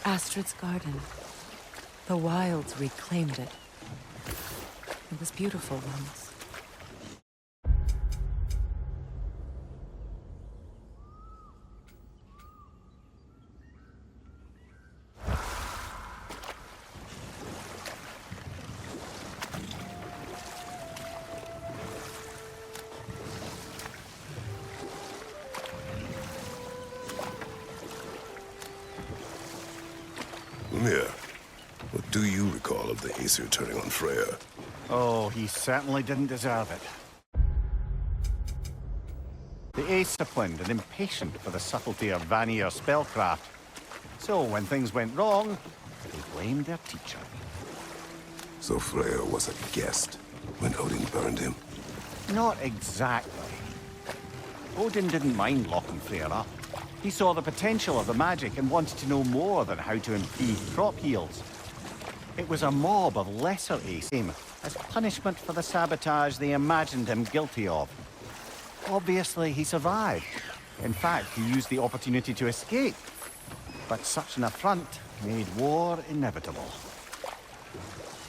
Astrid's garden. The wilds reclaimed it. It was beautiful once. Mimir, what do you recall of the Aesir turning on Freya? Oh, he certainly didn't deserve it. The Aesopland and impatient for the subtlety of Vanir spellcraft. So when things went wrong, they blamed their teacher. So Freya was a guest when Odin burned him? Not exactly. Odin didn't mind locking Freya up. He saw the potential of the magic and wanted to know more than how to improve crop yields. It was a mob of lesser Aesir as punishment for the sabotage they imagined him guilty of. Obviously, he survived. In fact, he used the opportunity to escape. But such an affront made war inevitable.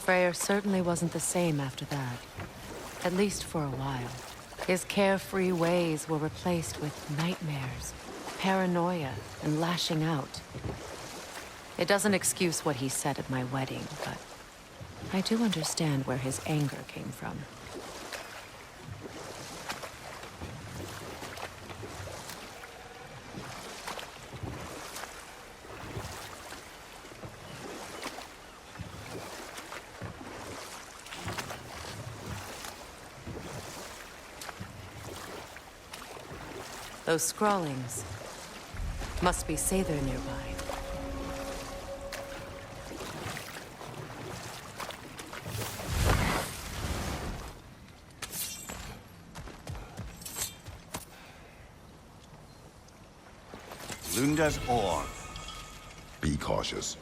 Freyr certainly wasn't the same after that. At least for a while. His carefree ways were replaced with nightmares, paranoia, and lashing out. It doesn't excuse what he said at my wedding, but I do understand where his anger came from. Those scrawlings must be Sather nearby. Lunda's ore. Be cautious.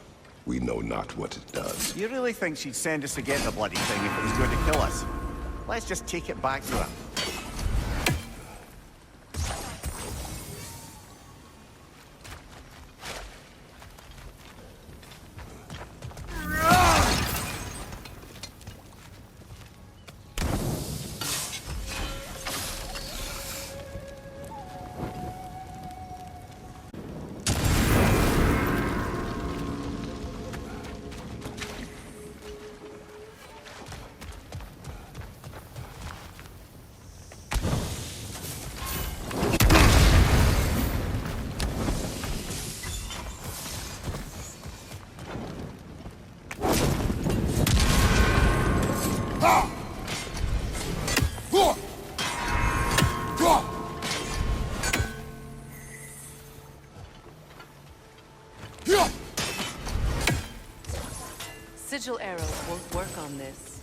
We know not what it does. You really think she'd send us to get the bloody thing if it was going to kill us? Let's just take it back to her. Sigil arrows won't work on this.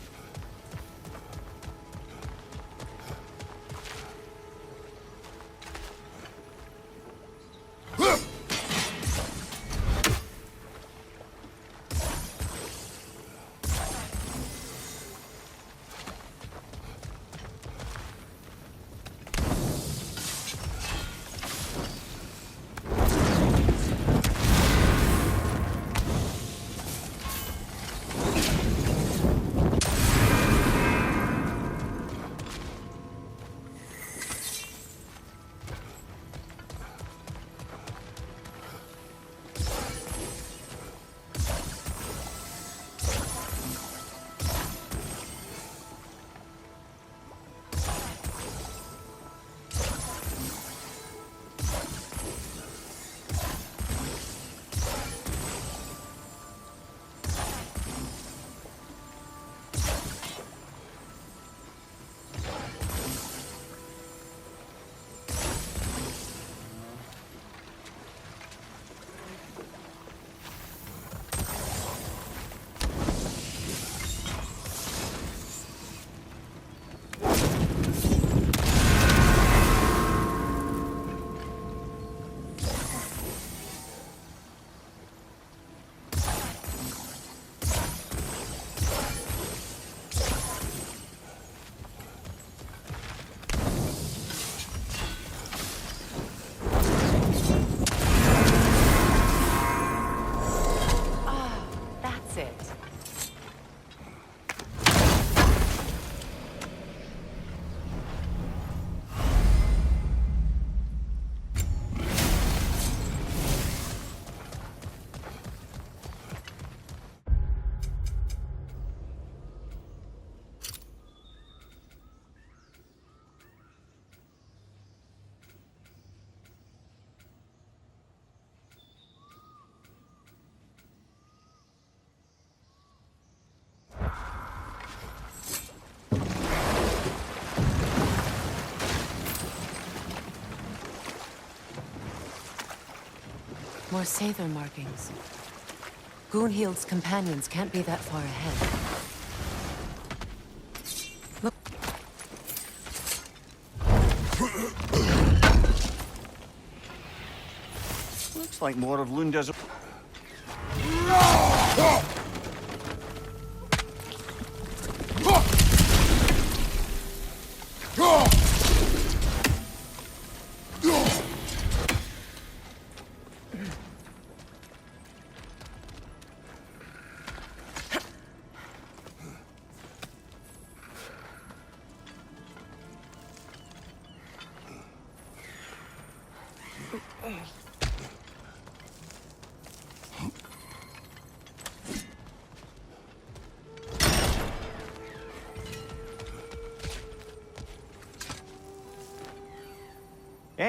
More Sather markings. Gunhild's companions can't be that far ahead. Look. Looks like more of Lunda's...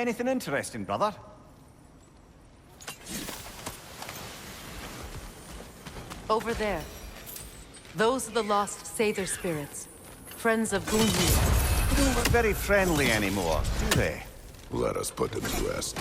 Anything interesting, brother? Over there. Those are the lost Sather spirits. Friends of Gunhild. They don't look very friendly anymore, do they? Let us put them to rest.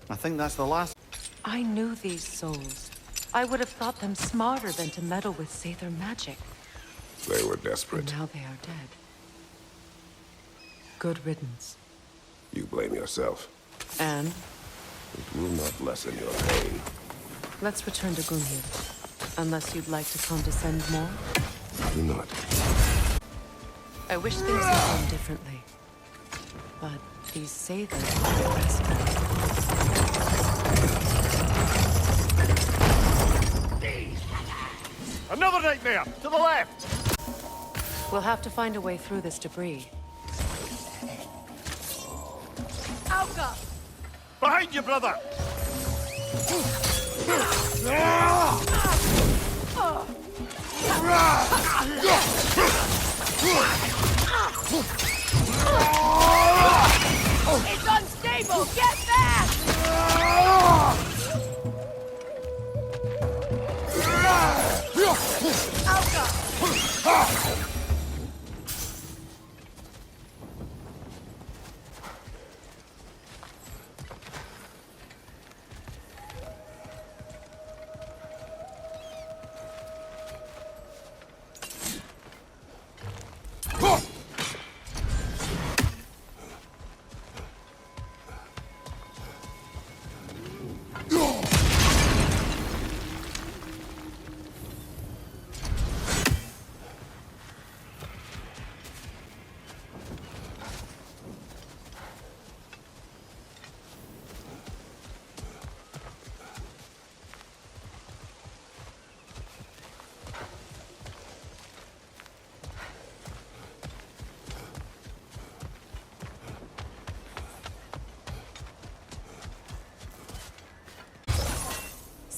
I think that's the last... I knew these souls. I would have thought them smarter than to meddle with Sather magic. They were desperate. Now they are dead. Good riddance. You blame yourself. And It will not lessen your pain. let's return to Gunhild. Unless you'd like to condescend more. Do not. I wish things had gone differently. But these Sathers are restless. Another nightmare! To the left! We'll have to find a way through this debris. Auga! Behind you, brother! It's unstable! Get back! Auga!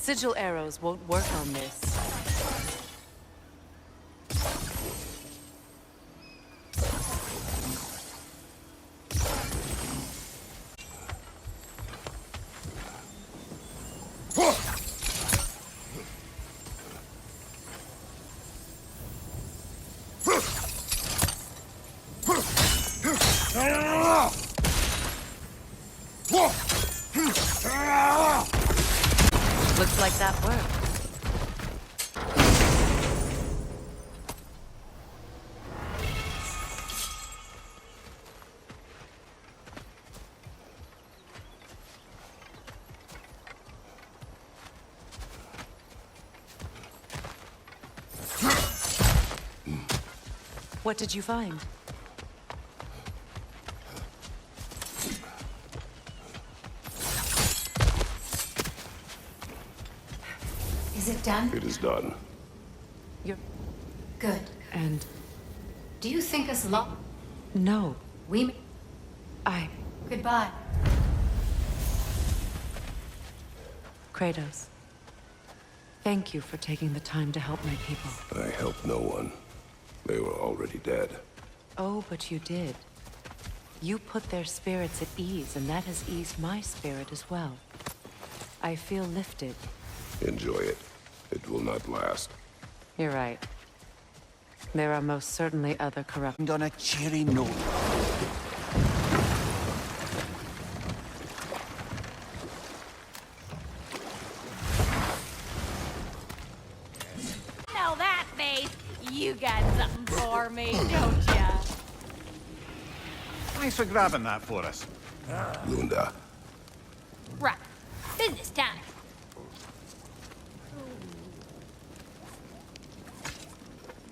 Sigil arrows won't work on this. Looks like that worked. What did you find? Is it done? It is done. You're... Good. And... Do you think us lost? no. We... I... Goodbye. Kratos. Thank you for taking the time to help my people. I helped no one. They were already dead. Oh, but you did. You put their spirits at ease, and that has eased my spirit as well. I feel lifted. Enjoy it. It will not last. You're right. There are most certainly other corrupt... And on a cheery note. Now that face, you got something for me, don't ya? Thanks for grabbing that for us. Lunda. Right. Business time.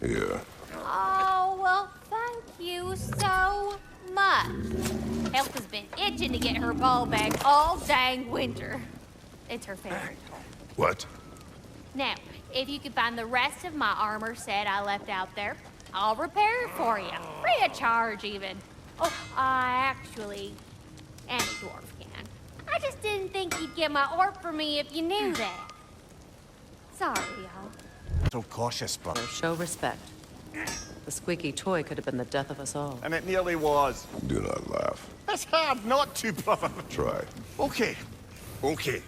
Here. Oh, well, thank you so much. Elf has been itching to get her ball back all dang winter. It's her favorite. What? Now, if you could find the rest of my armor set I left out there, I'll repair it for you. Free of charge, even. Oh, actually, any dwarf can. I just didn't think you'd get my orc for me if you knew that. Sorry, y'all. So cautious, brother. Show respect. The squeaky toy could have been the death of us all. And it nearly was. Do not laugh. It's hard not to, brother. Try. Okay. Okay.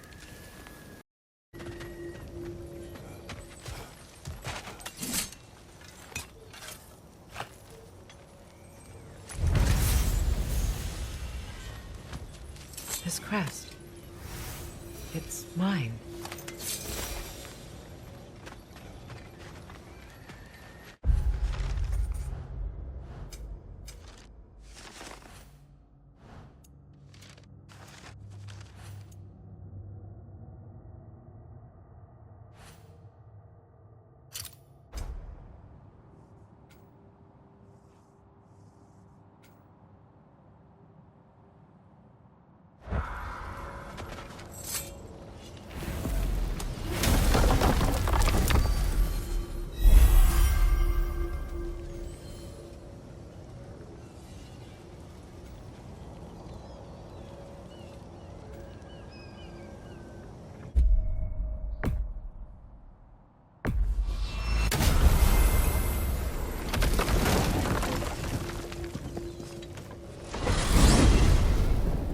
This crest. It's mine.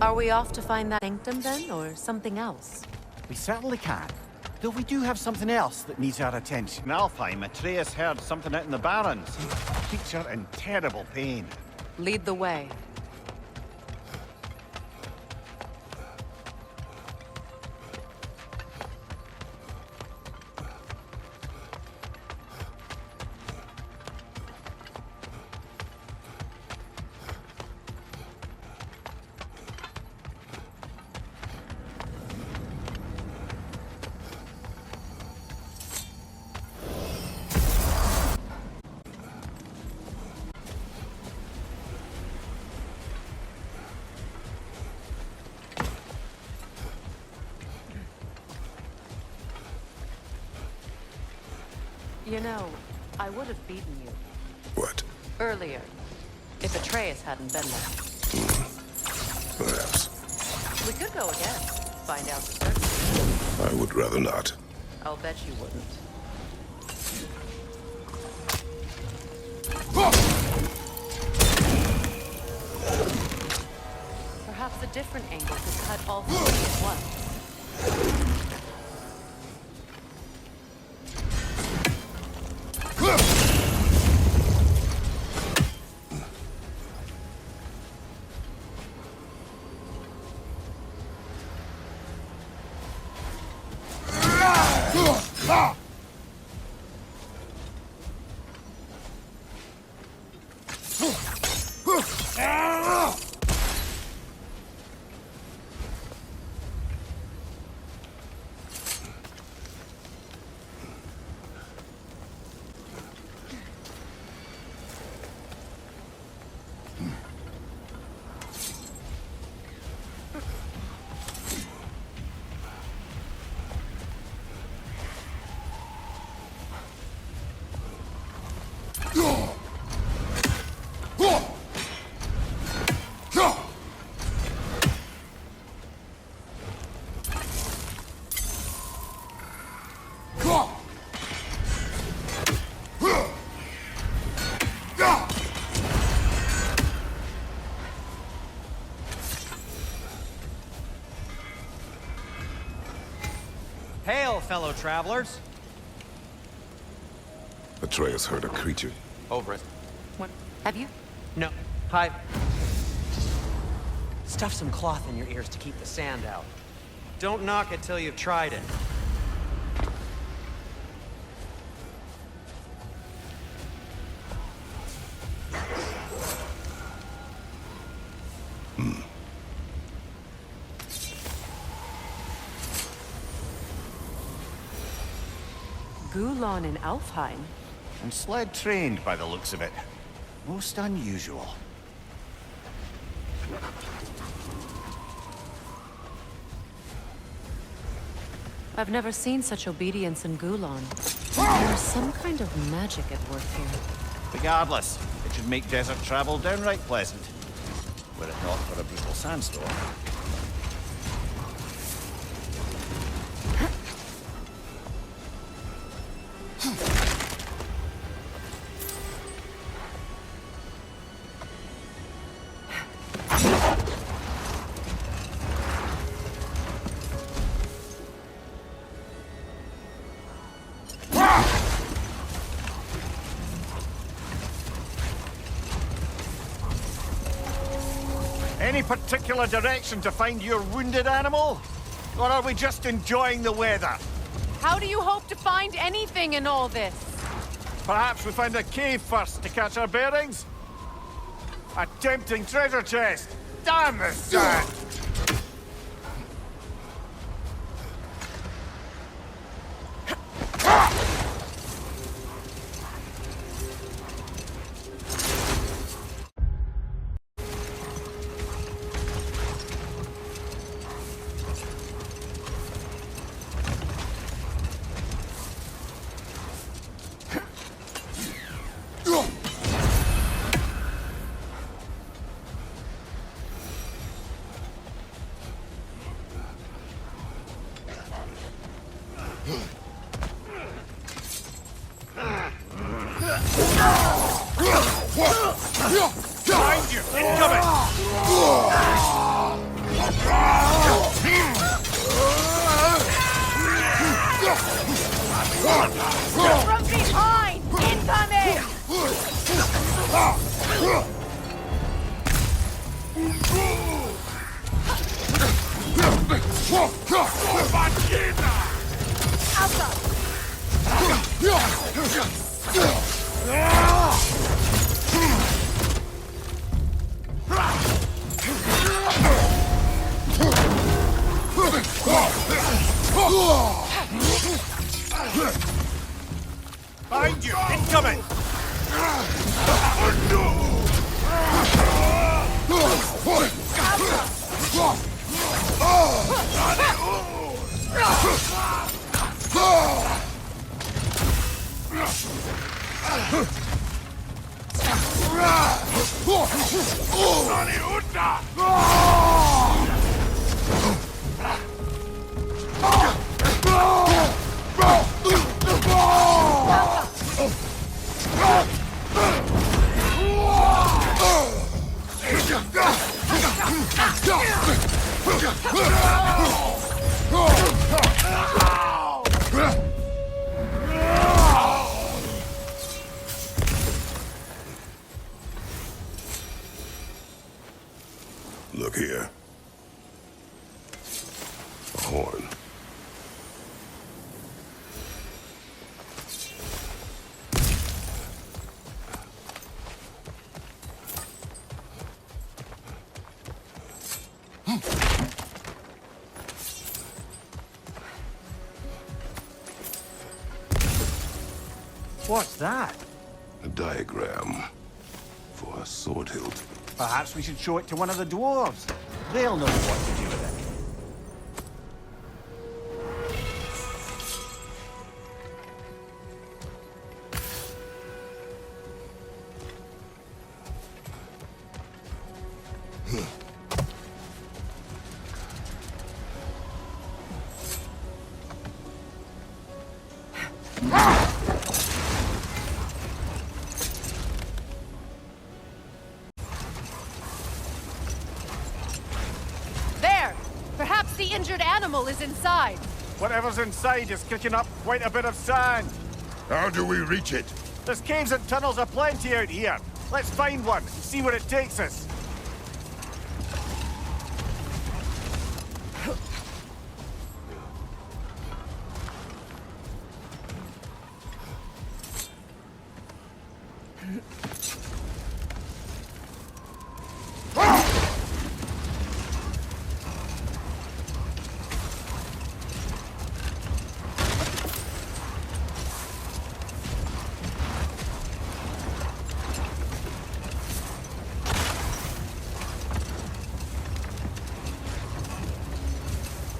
Are we off to find that sanctum then, or something else? We certainly can. Though we do have something else that needs our attention. In Alfheim, Atreus heard something out in the Barrens. Creature in terrible pain. Lead the way. You know, I would have beaten you What? earlier if Atreus hadn't been there. Perhaps. We could go again, find out for certain. I would rather not. I'll bet you wouldn't. Perhaps a different angle could cut all three at once. Hail, fellow travelers. Atreus heard a creature. Over it. What? Have you? No. Hi. Stuff some cloth in your ears to keep the sand out. Don't knock it till you've tried it. Gulon in Alfheim? And sled trained by the looks of it. Most unusual. I've never seen such obedience in Gulon. There's some kind of magic at work here. Regardless, it should make desert travel downright pleasant. Were it not for a brutal sandstorm. Any particular direction to find your wounded animal? Or are we just enjoying the weather? How do you hope to find anything in all this? Perhaps we find a cave first to catch our bearings? A tempting treasure chest! Damn this sand! Behind you! Incoming! From behind! Incoming! Behind you! Incoming! Look here. A horn. What's that? A diagram for a sword hilt. Perhaps we should show it to one of the dwarves. They'll know what to do with it. There! Perhaps the injured animal is inside. Whatever's inside is kicking up quite a bit of sand. How do we reach it? There's caves and tunnels aplenty out here. Let's find one and see where it takes us.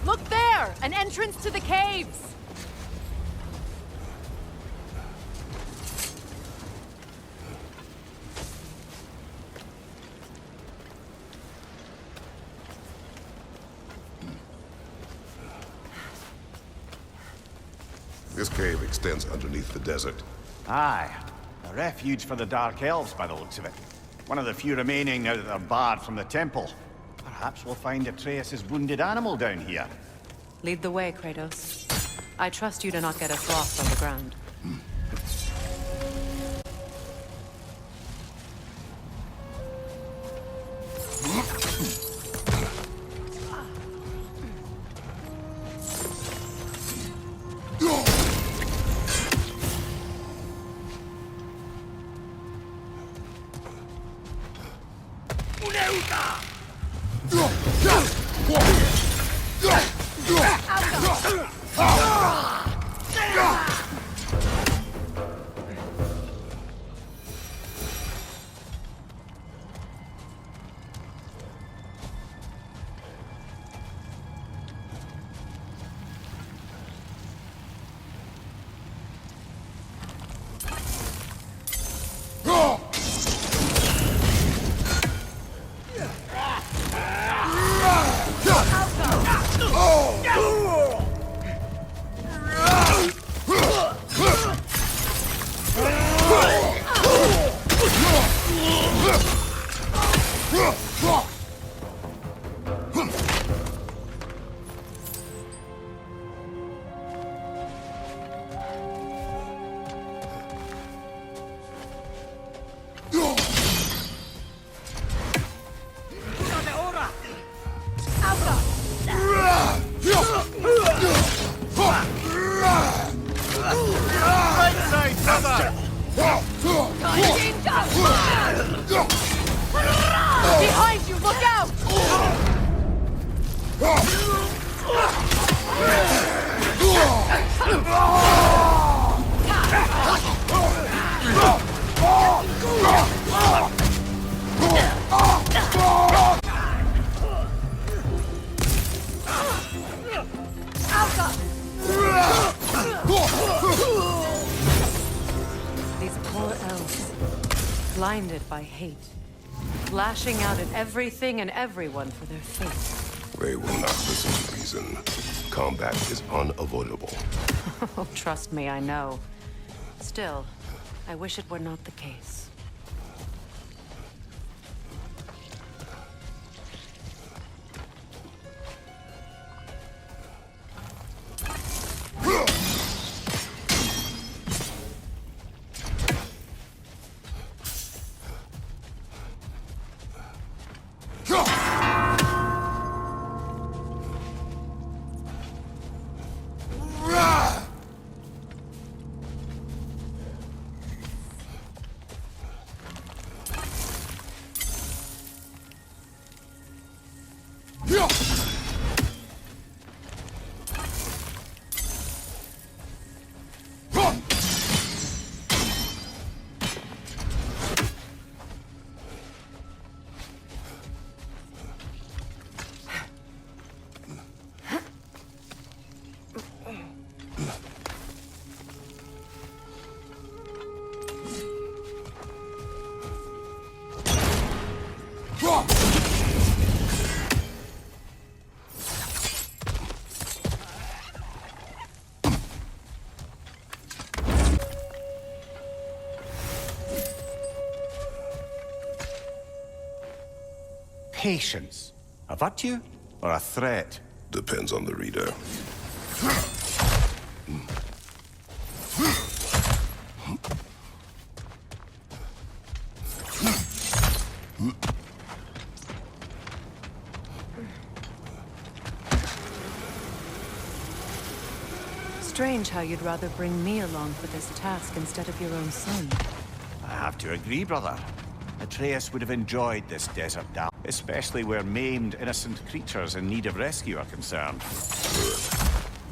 Look there! An entrance to the caves! This cave extends underneath the desert. Aye. A refuge for the Dark Elves by the looks of it. One of the few remaining now that they're barred from the temple. Perhaps we'll find Atreus' wounded animal down here. Lead the way, Kratos. I trust you to not get us lost on the ground. Behind you, look out! These poor elves, blinded by hate, lashing out at everything and everyone for their fate. They will not listen to reason. Combat is unavoidable. Oh, trust me, I know. Still, I wish it were not the case. Patience. A virtue or a threat? Depends on the reader. Strange how you'd rather bring me along for this task instead of your own son. I have to agree, brother. Atreus would have enjoyed this desert down, especially where maimed, innocent creatures in need of rescue are concerned.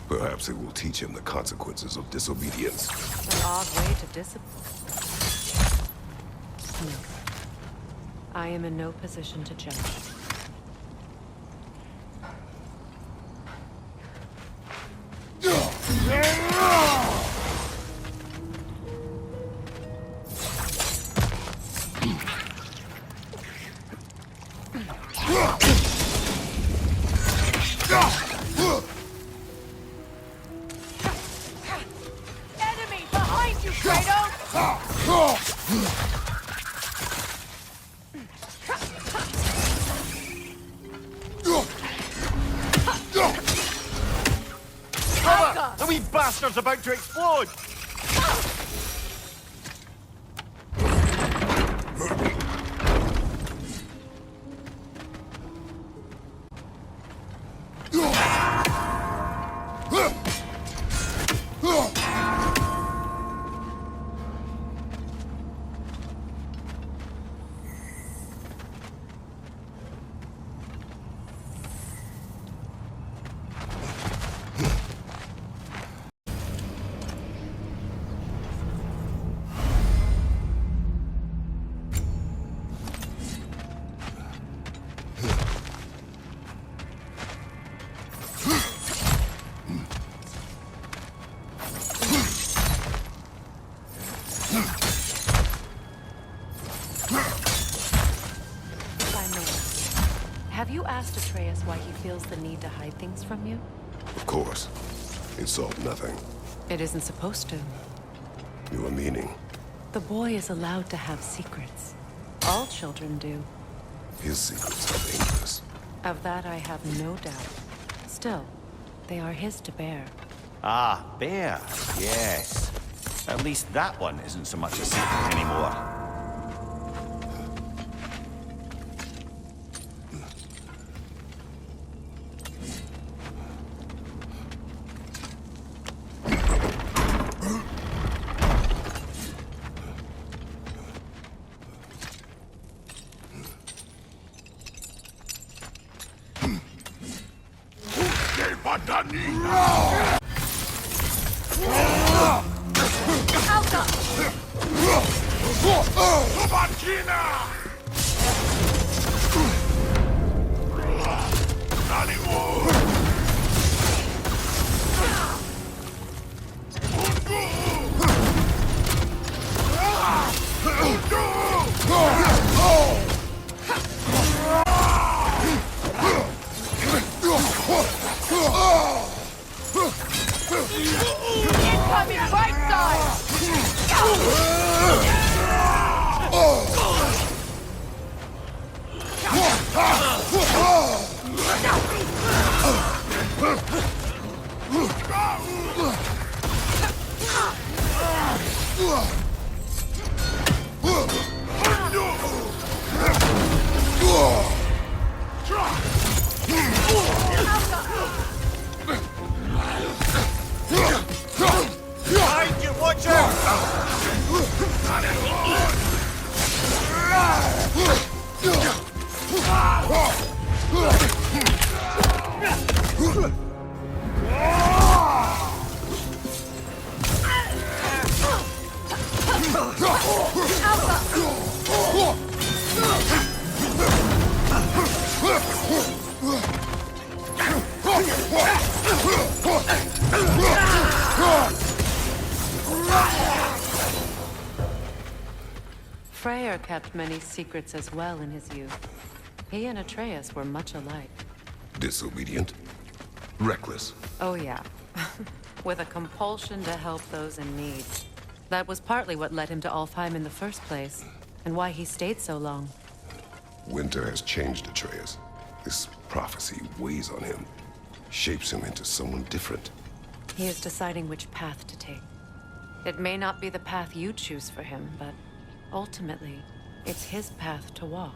Perhaps it will teach him the consequences of disobedience. An odd way to discipline. No. I am in no position to judge. Enemy behind you, Kratos! Cover! The wee bastard's about to explode! Have you asked Atreus why he feels the need to hide things from you? Of course. It solved nothing. It isn't supposed to. Your meaning? The boy is allowed to have secrets. All children do. His secrets are dangerous. Of that I have no doubt. Still, they are his to bear. Ah, bear. Yes. At least that one isn't so much a secret anymore. Incoming right side! Freyr kept many secrets as well in his youth. He and Atreus were much alike. Disobedient? Reckless? Oh yeah. With a compulsion to help those in need. That was partly what led him to Alfheim in the first place, and why he stayed so long. Winter has changed Atreus. This prophecy weighs on him, shapes him into someone different. He is deciding which path to take. It may not be the path you choose for him, but ultimately, it's his path to walk.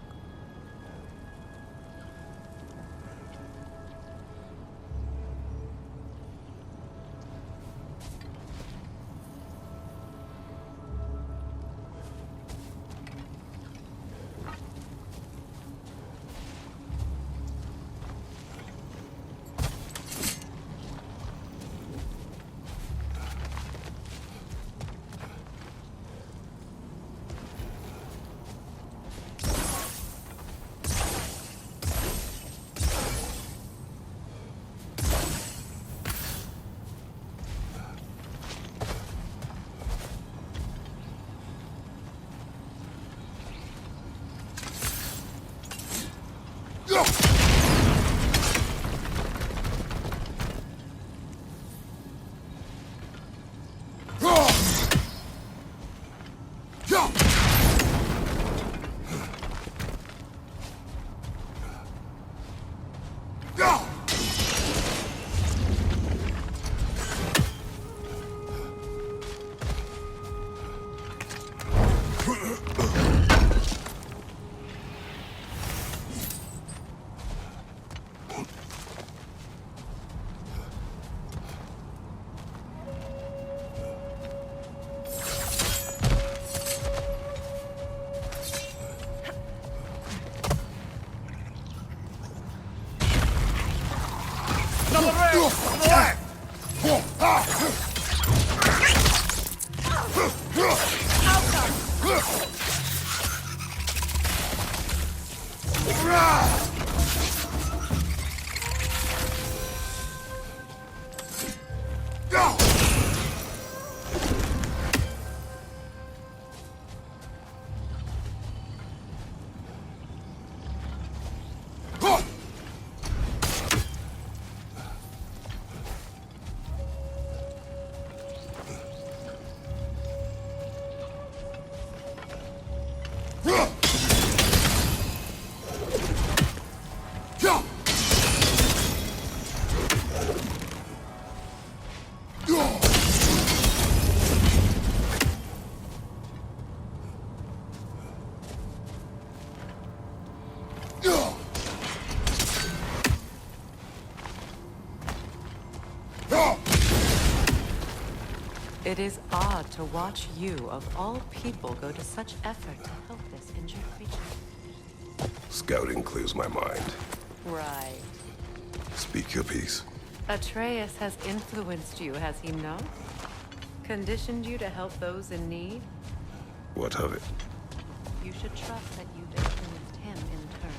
It is odd to watch you, of all people, go to such effort to help this injured creature. Scouting clears my mind. Right. Speak your piece. Atreus has influenced you, has he not? Conditioned you to help those in need? What of it? You should trust that you've influenced him in turn.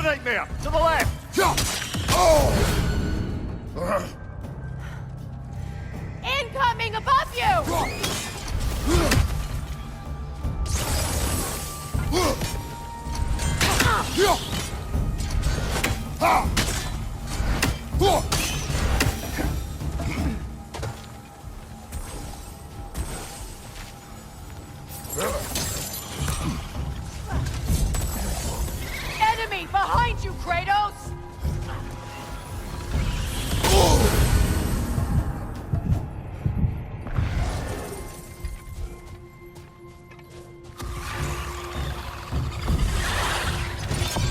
nightmare! To the left! Incoming above you! Enemy behind you, Kratos!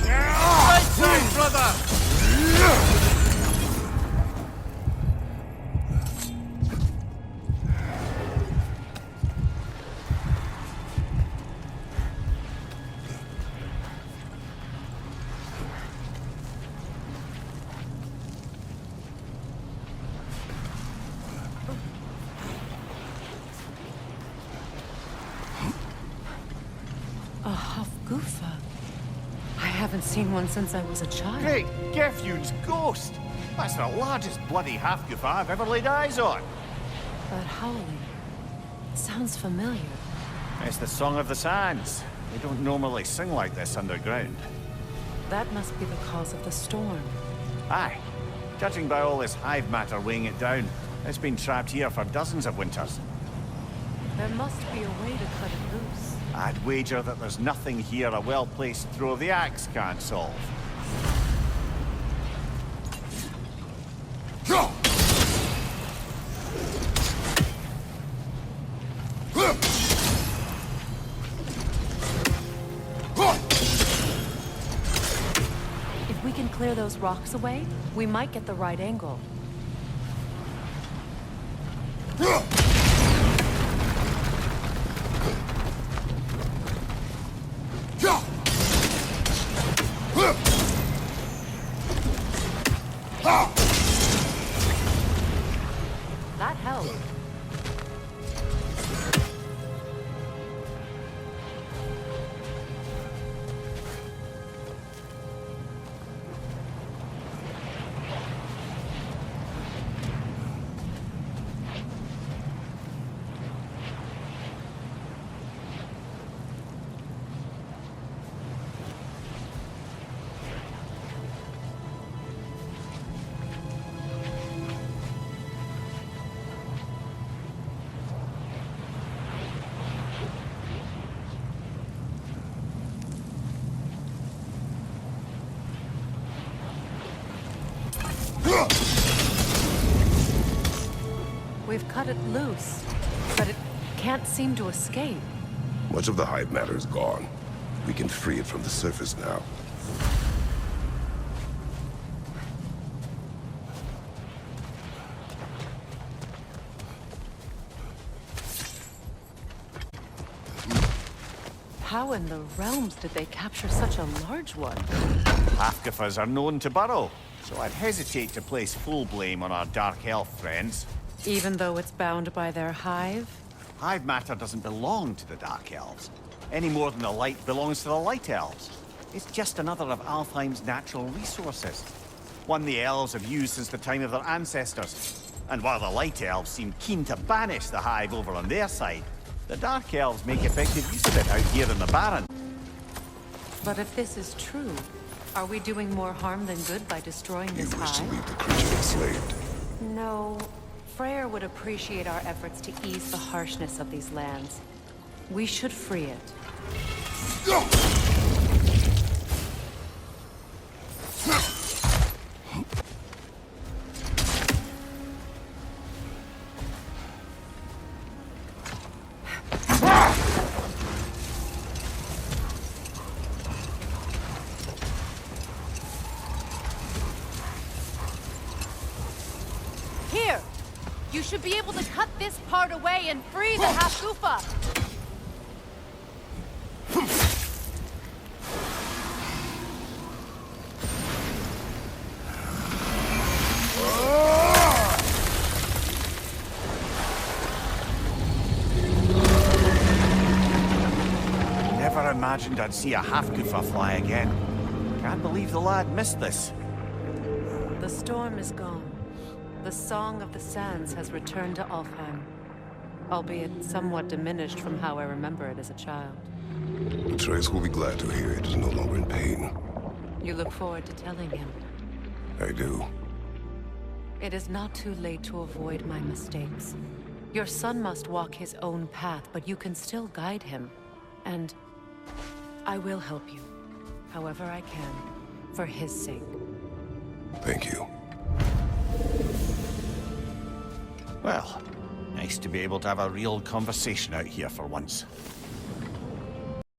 Right side, brother! A Hofgufa. I haven't seen one since I was a child. Hey, Gefjun's ghost! That's the largest bloody half-goof I've ever laid eyes on. That howling sounds familiar. It's the Song of the Sands. They don't normally sing like this underground. That must be the cause of the storm. Aye. Judging by all this hive matter weighing it down, it's been trapped here for dozens of winters. There must be a way to cut it loose. I'd wager that there's nothing here a well-placed throw of the axe can't solve. If we can clear those rocks away, we might get the right angle. That helped. We've cut it loose, but it can't seem to escape. Much of the hive matter is gone. We can free it from the surface now. How in the realms did they capture such a large one? Half-goofers are known to burrow, so I'd hesitate to place full blame on our Dark Elf friends. Even though it's bound by their hive? Hive matter doesn't belong to the Dark Elves, any more than the light belongs to the Light Elves. It's just another of Alfheim's natural resources. One the elves have used since the time of their ancestors. And while the Light Elves seem keen to banish the hive over on their side, the Dark Elves make effective use of it out here in the Barren. But if this is true, are we doing more harm than good by destroying You this wish to hive? leave the creature enslaved. No. Freyr would appreciate our efforts to ease the harshness of these lands. We should free it. Here! You should be able to cut this part away and free the Half-Gufa! Never imagined I'd see a Half-Gufa fly again. Can't believe the lad missed this. The storm is gone. The Song of the Sands has returned to Alfheim, albeit somewhat diminished from how I remember it as a child. Atreus will be glad to hear it is no longer in pain. You look forward to telling him. I do. It is not too late to avoid my mistakes. Your son must walk his own path, but you can still guide him. And I will help you, however I can, for his sake. Thank you. Well, nice to be able to have a real conversation out here for once.